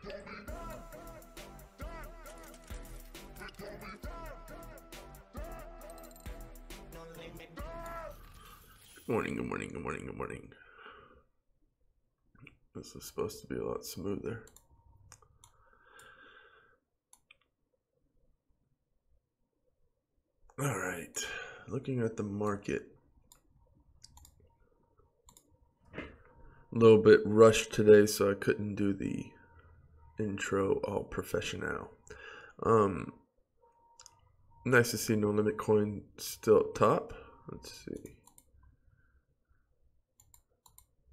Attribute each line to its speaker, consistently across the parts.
Speaker 1: Good morning, good morning, good morning, good morning. This is supposed to be a lot smoother. All right, looking at the market. A little bit rushed today, so I couldn't do the intro all professional. Nice to see No Limit Coin still up top. Let's see.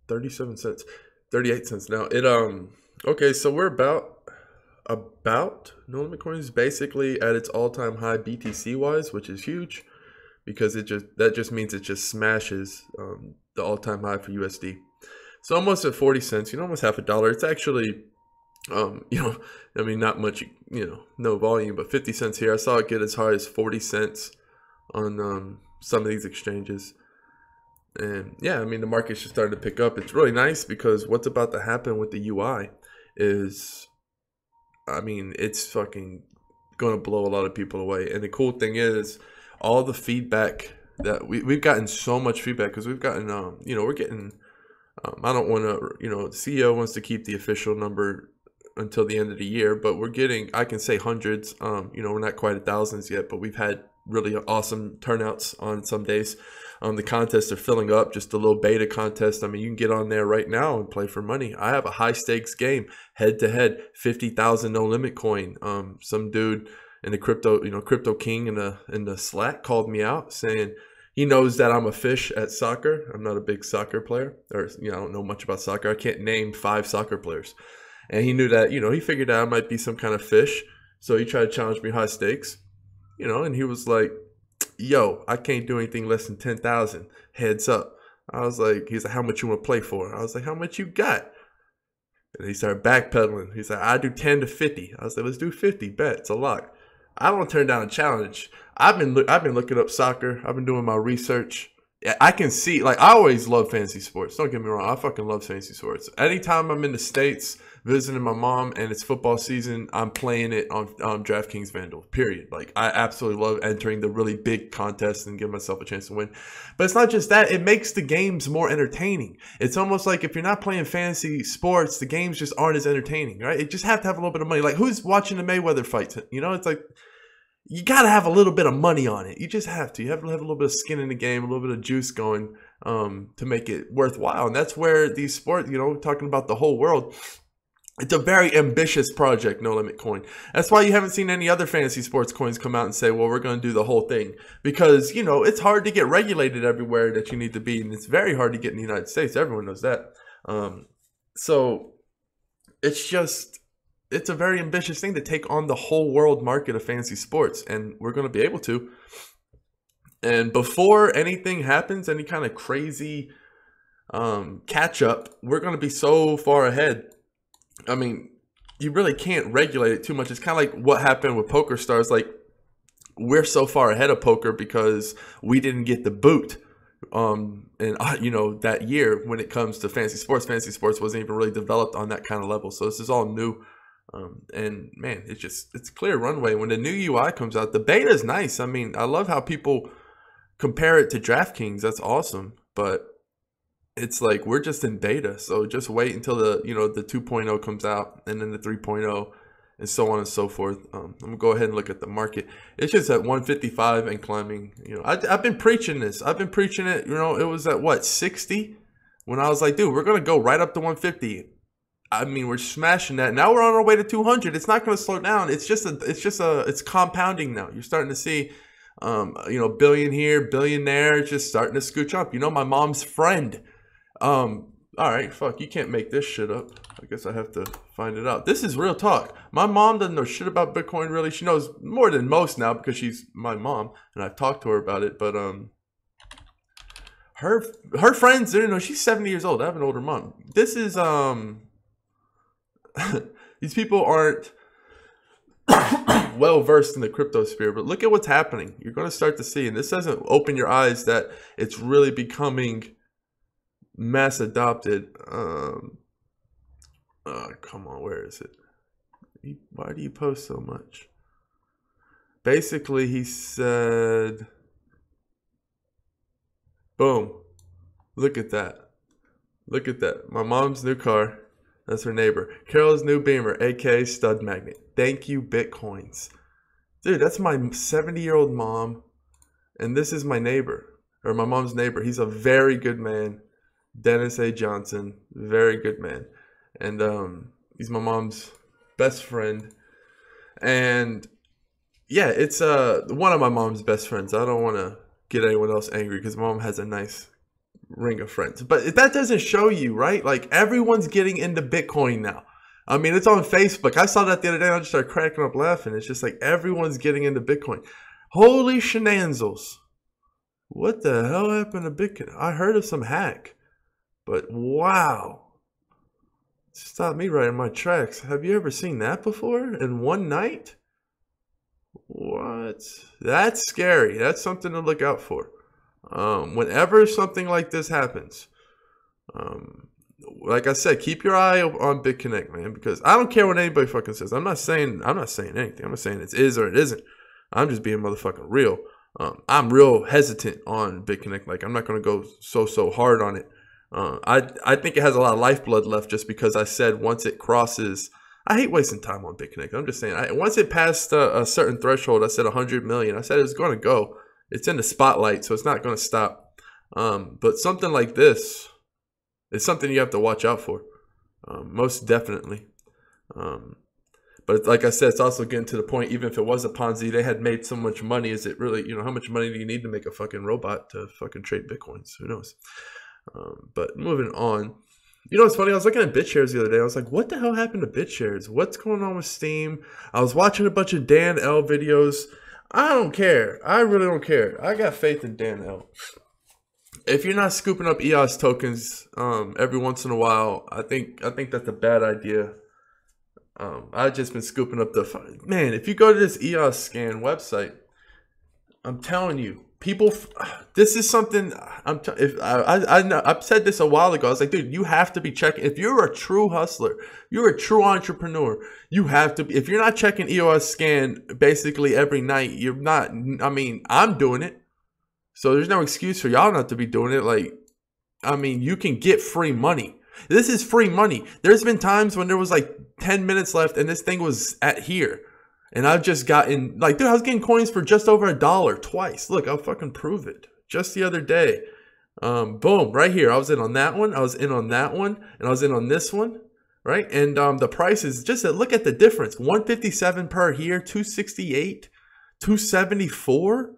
Speaker 1: 37 cents, 38 cents now. Okay, so we're about No Limit Coin is basically at its all-time high BTC wise, which is huge because that just means it just smashes the all-time high for USD. So almost at 40 cents, almost half a dollar. It's actually I mean, not much, no volume, but 50 cents here. I saw it get as high as 40 cents on some of these exchanges. And yeah, I mean, the market's just starting to pick up. It's really nice because what's about to happen with the UI is, I mean, it's fucking going to blow a lot of people away. And the cool thing is all the feedback that we've gotten so much feedback because we've gotten, we're getting, I don't want to, the CEO wants to keep the official number until the end of the year, but we're getting, I can say hundreds, we're not quite at thousands yet, but we've had really awesome turnouts on some days. The contests are filling up, just a little beta contest. I mean, you can get on there right now and play for money. I have a high stakes game, head to head, 50,000 no limit coin. Some dude in the crypto king in the Slack called me out saying he knows that I'm a fish at soccer. I'm not a big soccer player, or I don't know much about soccer. I can't name 5 soccer players. And he knew that, he figured out I might be some kind of fish. So he tried to challenge me high stakes, and he was like, yo, I can't do anything less than 10,000. Heads up. He's like, how much you want to play for? I was like, how much you got? And he started backpedaling. He's like, I do 10 to 50. I was like, let's do 50. Bet, it's a lock. I don't turn down a challenge. I've been looking up soccer. I've been doing my research. I can see, I always love fantasy sports. Don't get me wrong. I fucking love fantasy sports. Anytime I'm in the States visiting my mom and it's football season, I'm playing it on DraftKings Vandal, period. I absolutely love entering the really big contests and give myself a chance to win. But it's not just that. It makes the games more entertaining. It's almost like if you're not playing fantasy sports, the games just aren't as entertaining, right? You just have to have a little bit of money. Who's watching the Mayweather fights? It's like, you got to have a little bit of money on it. You just have to. You have to have a little bit of skin in the game, a little bit of juice going to make it worthwhile. And that's where these sports, talking about the whole world, it's a very ambitious project, No Limit Coin. That's why you haven't seen any other fantasy sports coins come out and say, well, we're going to do the whole thing. Because, it's hard to get regulated everywhere that you need to be. And it's very hard to get in the United States. Everyone knows that. So it's a very ambitious thing to take on the whole world market of fantasy sports. And we're going to be able to. And before anything happens, any kind of crazy catch up, we're going to be so far ahead. I mean, you really can't regulate it too much. It's kind of like what happened with Poker Stars. We're so far ahead of poker because we didn't get the boot. That year when it comes to fantasy sports wasn't even really developed on that kind of level. So this is all new. And man, it's clear runway. When the new UI comes out, the beta is nice. I mean, I love how people compare it to DraftKings. That's awesome. But it's like we're just in beta, so just wait until the 2.0 comes out, and then the 3.0, and so on and so forth. I'm gonna go ahead and look at the market. It's just at 155 and climbing. I've been preaching this. I've been preaching it. It was at what, 60 when I was like, dude, we're gonna go right up to 150. I mean, we're smashing that. Now we're on our way to 200. It's not gonna slow down. It's compounding now. You're starting to see, billion here, billion there. It's just starting to scooch up. My mom's friend. All right, fuck, you can't make this shit up. I guess I have to find it out. This is real talk. My mom doesn't know shit about Bitcoin, really. She knows more than most now because she's my mom, and I've talked to her about it. But her friends, she's 70 years old. I have an older mom. This is these people aren't well versed in the crypto sphere, but look at what's happening. You're going to start to see, and this doesn't open your eyes that it's really becoming mass adopted. Come on, where is it? Why do you post so much? Basically, he said, boom, look at that. Look at that. My mom's new car. That's her neighbor. Carol's new Beamer, aka Stud Magnet. Thank you, Bitcoins. Dude, that's my 70-year-old mom. And this is my neighbor, or my mom's neighbor. He's a very good man. Dennis A. Johnson. Very good man. And he's my mom's best friend. And yeah, it's one of my mom's best friends. I don't want to get anyone else angry because mom has a nice ring of friends. But that doesn't show you, right? Like, everyone's getting into Bitcoin now. I mean, it's on Facebook. I saw that the other day and I just started cracking up laughing. It's just like everyone's getting into Bitcoin. Holy shenanigans. What the hell happened to Bitcoin? I heard of some hack. But wow. Stop me right in my tracks. Have you ever seen that before in one night? What? That's scary. That's something to look out for. Whenever something like this happens, like I said, keep your eye on BitConnect, man, because I don't care what anybody fucking says. I'm not saying anything. I'm not saying it is or it isn't. I'm just being motherfucking real. I'm real hesitant on BitConnect. Like, I'm not going to go so hard on it. I think it has a lot of lifeblood left just because I said once it crosses, I hate wasting time on BitConnect. I'm just saying, once it passed a certain threshold, I said 100 million. I said it was going to go. It's in the spotlight, so it's not going to stop. But something like this is something you have to watch out for, most definitely. But like I said, it's also getting to the point, even if it was a Ponzi, they had made so much money. Is it really, how much money do you need to make a fucking robot to fucking trade Bitcoins? Who knows? But moving on. You know what's funny? I was looking at BitShares the other day. I was like, what the hell happened to BitShares? What's going on with Steam? I was watching a bunch of Dan L videos. I don't care. I really don't care. I got faith in Dan L. If you're not scooping up EOS tokens every once in a while, I think that's a bad idea. I've just been scooping up man. If you go to this EOS scan website, I'm telling you, people. This is something I've said this a while ago. I was like, dude, you have to be checking. If you're a true hustler, you're a true entrepreneur, you have to be. If you're not checking EOS scan basically every night, you're not. I mean, I'm doing it, so there's no excuse for y'all not to be doing it. Like, I mean, you can get free money. This is free money. There's been times when there was like 10 minutes left and this thing was at here. And I've just gotten, like, dude, I was getting coins for just over $1 twice. Look, I'll fucking prove it. Just the other day. Boom, right here. I was in on that one. I was in on that one. And I was in on this one. Right? And the price is just, look at the difference. 157 per here, 268, 274.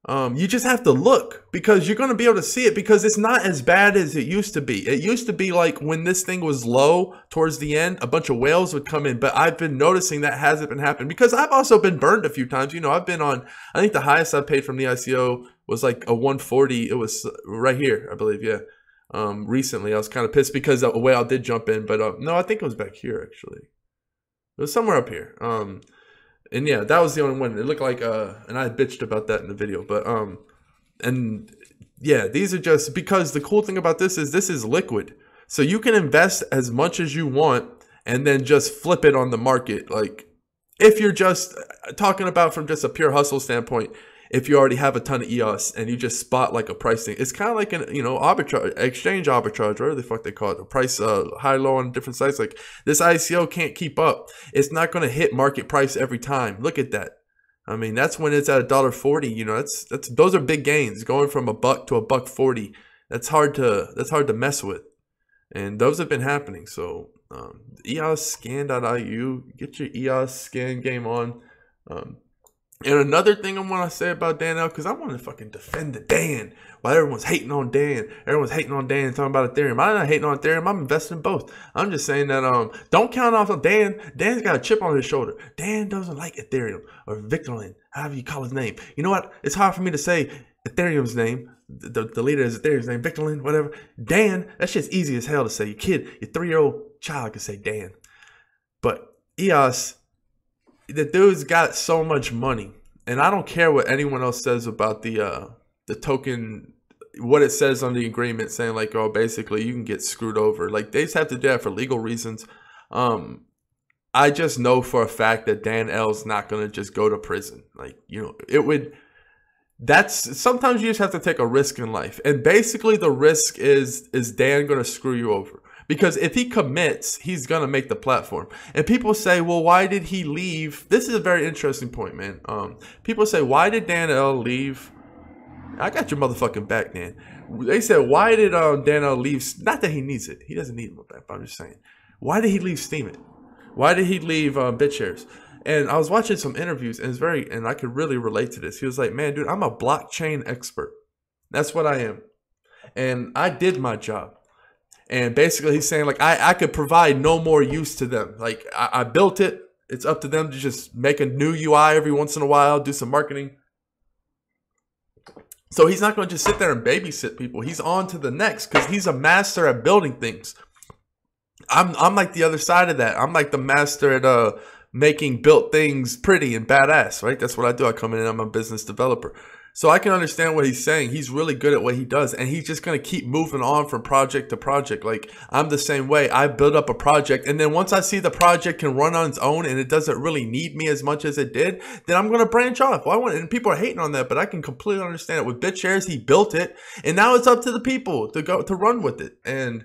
Speaker 1: You just have to look because you're going to be able to see it because it's not as bad as it used to be. It used to be like when this thing was low towards the end, a bunch of whales would come in. But I've been noticing that hasn't been happening because I've also been burned a few times. I've been on, I think the highest I paid from the ICO was like a 140. It was right here, I believe. Yeah. Recently, I was kind of pissed because a whale did jump in. But no, I think it was back here, actually. It was somewhere up here. And yeah, that was the only one. It looked like, and I bitched about that in the video, but, and yeah, these are just, because the cool thing about this is liquid. So you can invest as much as you want and then just flip it on the market. Like, if you're just talking about from just a pure hustle standpoint, if you already have a ton of EOS and you just spot like a pricing, it's kind of like an, arbitrage, exchange arbitrage, whatever the fuck they call it, the price, high, low on different sites. Like, this ICO can't keep up. It's not going to hit market price every time. Look at that. I mean, that's when it's at $1.40. Those are big gains going from $1 to $1.40. That's hard to mess with. And those have been happening. So, EOSscan.io, get your EOS scan game on. And another thing I want to say about Dan L, because I want to fucking defend the Dan while everyone's hating on Dan. Everyone's hating on Dan and talking about Ethereum. I'm not hating on Ethereum. I'm investing in both. I'm just saying that don't count off on Dan. Dan's got a chip on his shoulder. Dan doesn't like Ethereum or Victorlin, however you call his name. You know what? It's hard for me to say Ethereum's name. The leader is Ethereum's name, Victorlin, whatever. Dan, that shit's easy as hell to say. Your 3-year-old child can say Dan. But EOS, the dude's got so much money, and I don't care what anyone else says about the token, what it says on the agreement, saying like, oh, basically you can get screwed over. Like, they just have to do that for legal reasons. I just know for a fact that Dan L's not going to just go to prison. Like, you know, it would, that's, sometimes you just have to take a risk in life. And basically the risk is Dan going to screw you over? Because if he commits, he's going to make the platform. And people say, well, why did he leave? This is a very interesting point, man. People say, why did Dan L leave? I got your motherfucking back, Dan. They said, why did Dan L leave? Not that he needs it. He doesn't need it back, but I'm just saying. Why did he leave Steemit? Why did he leave BitShares? And I was watching some interviews, and and I could really relate to this. He was like, man, dude, I'm a blockchain expert. That's what I am. And I did my job. And basically he's saying, like, I could provide no more use to them. Like, I built it. It's up to them to just make a new UI every once in a while, do some marketing. So he's not going to just sit there and babysit people. He's on to the next because he's a master at building things. I'm like the other side of that. I'm like the master at making built things pretty and badass, right? That's what I do. I come in and I'm a business developer. So I can understand what he's saying. He's really good at what he does. And he's just going to keep moving on from project to project. Like, I'm the same way. I build up a project. And then once I see the project can run on its own and it doesn't really need me as much as it did, then I'm going to branch off. Well, and people are hating on that, but I can completely understand it. With BitShares, he built it. And now it's up to the people to run with it. And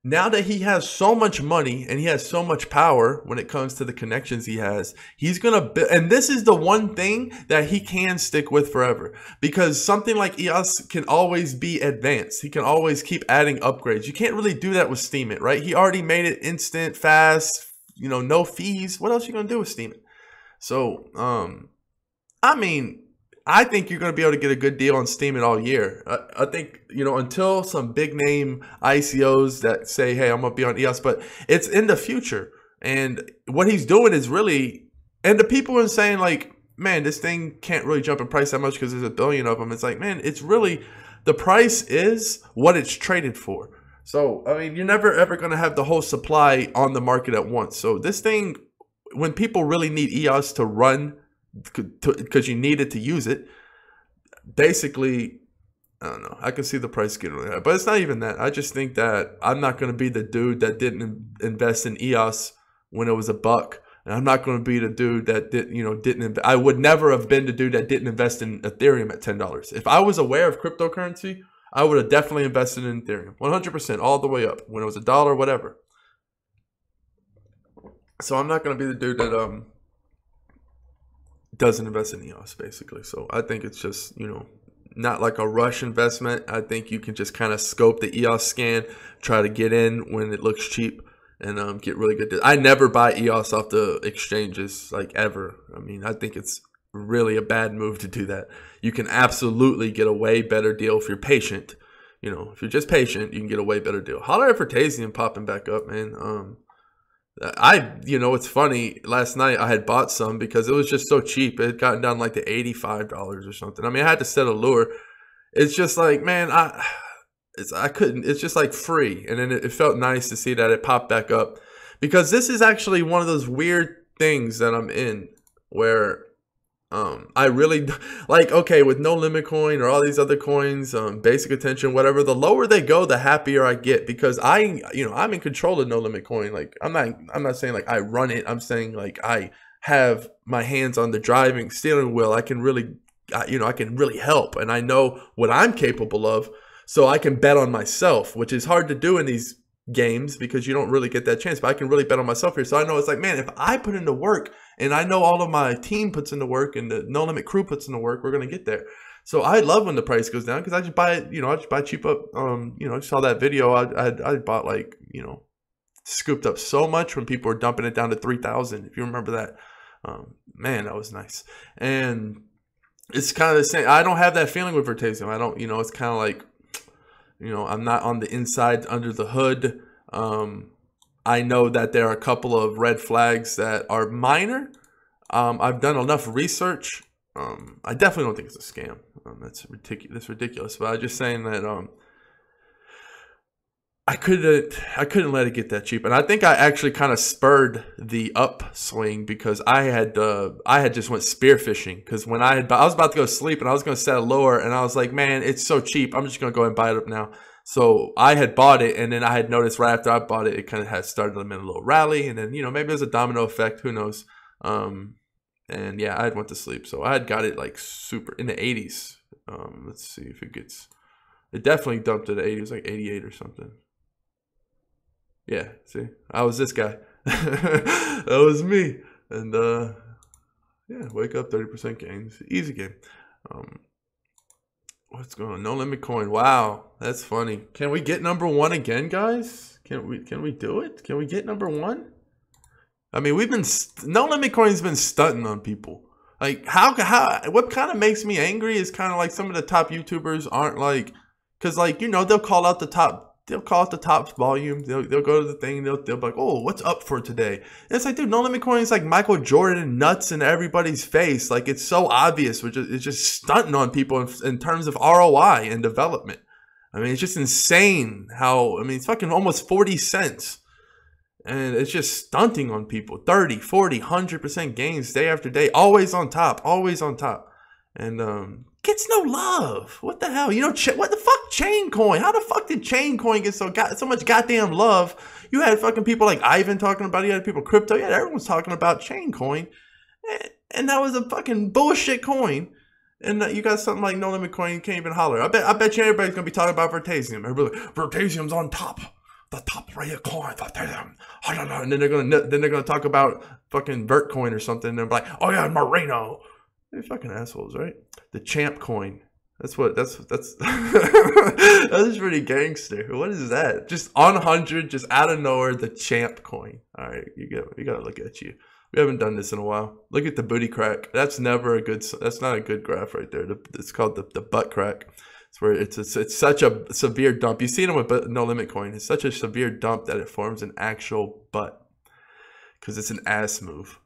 Speaker 1: now that he has so much money and he has so much power when it comes to the connections he has, he's going to build. And this is the one thing that he can stick with forever, because something like EOS can always be advanced. He can always keep adding upgrades. You can't really do that with Steemit, right? He already made it instant, fast, you know, no fees. What else are you going to do with Steemit? So, I mean, I think you're going to be able to get a good deal on Steemit all year. I think, you know, until some big name ICOs that say, hey, I'm going to be on EOS, but it's in the future. And what he's doing is really, and the people are saying like, man, this thing can't really jump in price that much because there's a billion of them. It's like, man, it's really, the price is what it's traded for. So, I mean, you're never ever going to have the whole supply on the market at once. So this thing, when people really need EOS to run, because you needed to use it, basically, I don't know, I can see the price getting really high, but it's not even that. I just think that I'm not going to be the dude that didn't invest in EOS when it was $1, and I'm not going to be the dude that didn't. I would never have been the dude that didn't invest in Ethereum at $10. If I was aware of cryptocurrency, I would have definitely invested in Ethereum 100%, all the way up when it was $1, whatever. So I'm not going to be the dude that doesn't invest in EOS, basically. So I think it's just, you know, not like a rush investment. I think you can just kind of scope the EOS scan, try to get in when it looks cheap, and get really good. I never buy EOS off the exchanges, like, ever. I mean, I think it's really a bad move to do that. You can absolutely get a way better deal if you're patient. You know, if you're just patient, you can get a way better deal. Holler at Vertasium popping back up, man. You know, it's funny. Last night I had bought some because it was just so cheap. It had gotten down like to $85 or something. I mean, I had to set a lure. It's just like, man, I couldn't. It's just like free, and then it felt nice to see that it popped back up, because this is actually one of those weird things that I'm in where I really like, okay, with No Limit Coin or all these other coins, Basic Attention, whatever, the lower they go, the happier I get, because I'm in control of No Limit Coin. Like, I'm not saying like I run it. I'm saying like I have my hands on the steering wheel. I can really, I can really help, and I know what I'm capable of, so I can bet on myself, which is hard to do in these games because you don't really get that chance. But I can really bet on myself here. So I know it's like, man, if I put into work, and I know all of my team puts into work, and the No Limit crew puts into work, we're gonna get there. So I love when the price goes down, because I just buy it. I just buy cheap up. I saw that video. I bought, like, scooped up so much when people were dumping it down to 3,000. If you remember that, man, that was nice. And it's kind of the same. I don't have that feeling with Vertasium. I don't. It's kind of like, I'm not on the inside under the hood. I know that there are a couple of red flags that are minor. I've done enough research. I definitely don't think it's a scam. That's ridiculous. But I'm just saying that I couldn't let it get that cheap. And I think I actually kind of spurred the upswing, because I had just went spearfishing, because when I was about to go to sleep and I was going to set a lower, and I was like, man, it's so cheap, I'm just going to go and buy it up now. So I had bought it, and then I had noticed right after I bought it, it kind of had started a little rally, and then, you know, maybe there's a domino effect, who knows. And yeah, I had went to sleep, so I had got it like super in the 80s. Let's see if it gets. It definitely dumped to the 80s, it was like 88 or something. Yeah, see, I was this guy. That was me. And yeah, wake up, 30% gains, easy game. What's going on? No limit coin. Wow, that's funny. Can we get number one again, guys? Can we do it? Can we get number one? I mean, we've been no limit coin's been stunting on people. Like how what kind of makes me angry is kind of like some of the top YouTubers aren't like, cause like, you know, they'll call out the top volume. They'll go to the thing. They'll be like, oh, what's up for today? And it's like, dude, no limit coin is like Michael Jordan nuts in everybody's face. Like it's so obvious, which is it's just stunting on people in terms of ROI and development. I mean, it's just insane how, I mean, it's fucking almost 40 cents. And it's just stunting on people. 30, 40, 100% gains day after day. Always on top. Always on top. And gets no love. What the hell? You know, what the fuck? Chain coin. How the fuck did chain coin get so much goddamn love? You had fucking people like Ivan talking about it. You had people crypto. Yeah, everyone's talking about chain coin. And that was a fucking bullshit coin. And you got something like no limit coin. You can't even holler. I bet you everybody's going to be talking about Vertasium. Everybody like, Vertasium's on top. The top rated coin, and then they're gonna talk about fucking Vert coin or something. And they're like, oh yeah, Moreno. They're fucking assholes, right? The champ coin. That's that's pretty gangster. What is that? Just on 100, just out of nowhere, the champ coin. All right, you gotta look at you. We haven't done this in a while. Look at the booty crack. That's never a good. That's not a good graph right there. It's called the butt crack. It's where it's such a severe dump. You've seen them with no limit coin. It's such a severe dump that it forms an actual butt because it's an ass move.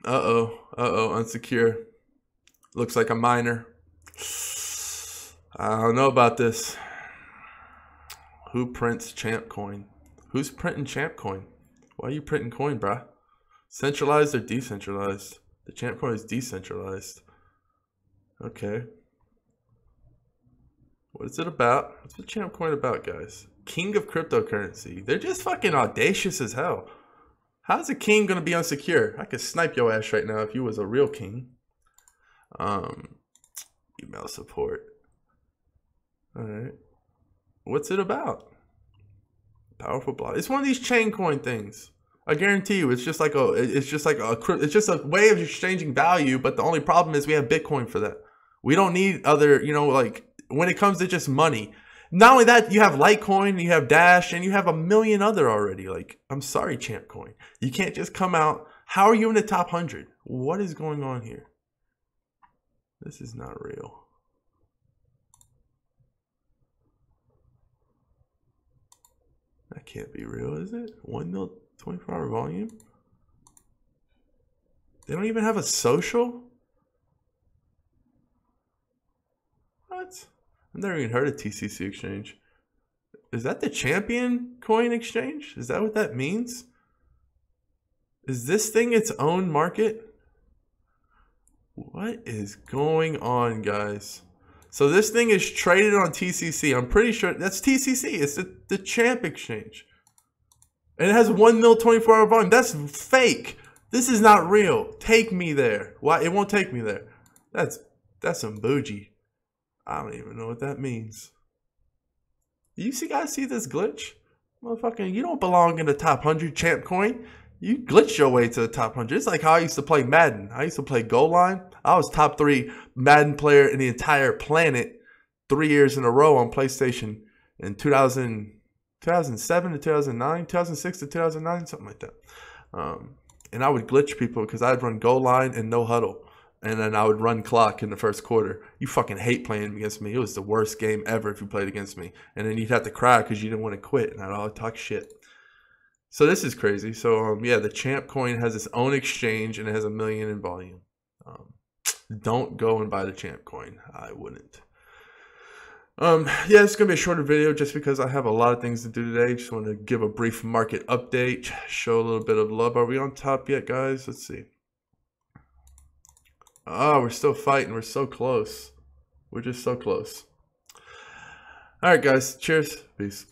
Speaker 1: Unsecure. Looks like a miner. I don't know about this. Who prints champ coin? Who's printing champ coin? Why are you printing coin, bruh? Centralized or decentralized? The champ coin is decentralized. Okay. What is it about? What's the champ coin about, guys? King of cryptocurrency. They're just fucking audacious as hell. How's a king gonna be unsecure? I could snipe your ass right now if you was a real king. Email support. All right. What's it about? Powerful block. It's one of these chain coin things. I guarantee you, it's just like a way of exchanging value. But the only problem is we have Bitcoin for that. We don't need other, you know, like. When it comes to just money, not only that, you have Litecoin, you have Dash, and you have a million other already. Like, I'm sorry, champ coin. You can't just come out. How are you in the top 100? What is going on here? This is not real. That can't be real, is it? 1 mil, 24-hour volume? They don't even have a social? What? I've never even heard of TCC exchange. Is that the champion coin exchange? Is that what that means? Is this thing its own market? What is going on, guys? So this thing is traded on TCC. I'm pretty sure that's TCC. It's the champ exchange. And it has 1 mil 24-hour volume. That's fake. This is not real. Take me there. Why? It won't take me there. That's some bougie. I don't even know what that means. You guys see this glitch? Motherfucking, you don't belong in the top 100 champ coin. You glitch your way to the top 100. It's like how I used to play Madden. I used to play Goal Line. I was top 3 Madden player in the entire planet 3 years in a row on PlayStation in 2007 to 2009, 2006 to 2009, something like that. And I would glitch people because I'd run Goal Line and no huddle. And then I would run clock in the first quarter. You fucking hate playing against me. It was the worst game ever if you played against me. And then you'd have to cry because you didn't want to quit. And I'd all talk shit. So this is crazy. So yeah, the champ coin has its own exchange and it has 1 million in volume. Don't go and buy the champ coin. I wouldn't. Yeah, it's gonna be a shorter video just because I have a lot of things to do today. Just want to give a brief market update, show a little bit of love. Are we on top yet, guys? Let's see. Oh, we're still fighting. We're so close. We're just so close. All right, guys. Cheers. Peace.